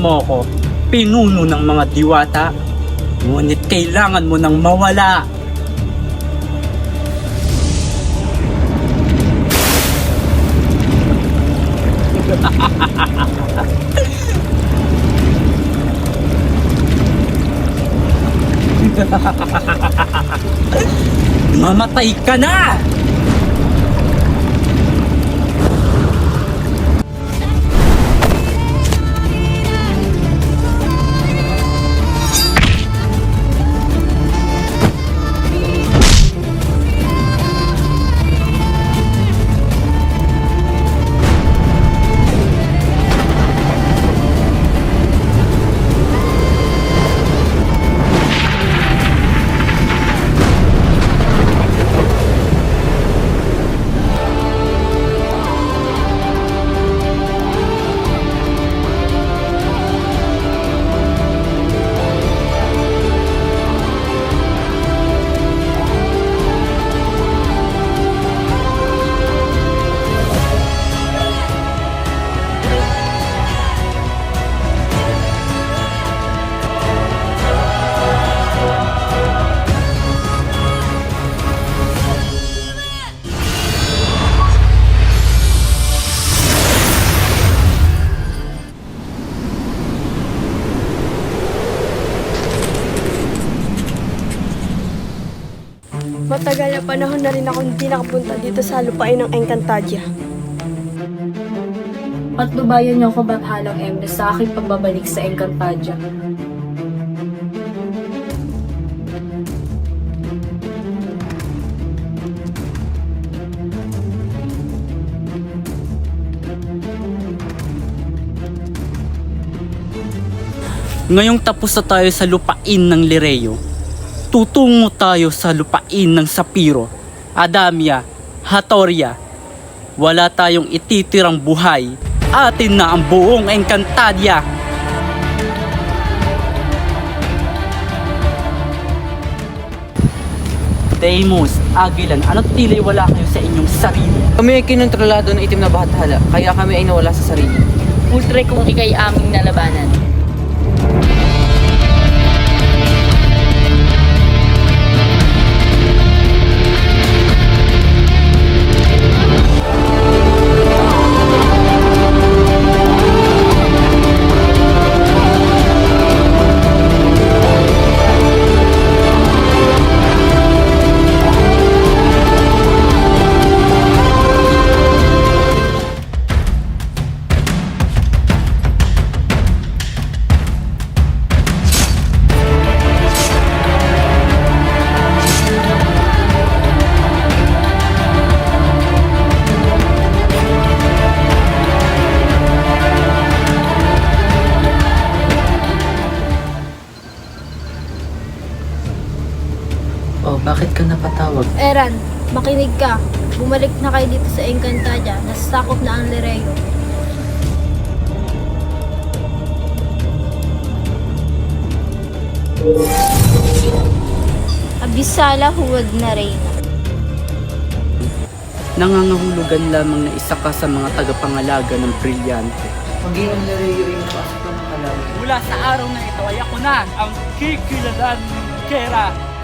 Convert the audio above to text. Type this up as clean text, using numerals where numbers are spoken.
mo ko, pinuno ng mga diwata. Ngunit kailangan mo nang mawala. Mamatay ka na! Matagal na panahon na rin ako hindi nakapunta dito sa lupain ng Encantadia. Patnubayan niyo ako, Bathalang Emnes, sa aking pagbabalik sa Encantadia. Ngayong tapos na tayo sa lupain ng Lireo, tutungo tayo sa lupain ng Sapiro, Adamia, Hatoria. Wala tayong ititirang buhay. Atin na ang buong Encantadia. Deimos, Agilan, ano't tila'y wala kayo sa inyong sarili? Kami ay kinontrolado ng itim na Bathala, kaya kami ay nawala sa sarili. Ultre kung ikay aming nalabanan. Oh, bakit ka napatawag? Eran, makinig ka. Bumalik na kayo dito sa Encantadia. Nasasakop na ang Lireo. Abisala huwag na reyna. Nangangahulugan lamang na isa ka sa mga tagapangalaga ng brilyante. Maging ang Lireo ay nakasok ng kalaban. Mula sa araw na ito ay ako na ang kikilalan ng Kera.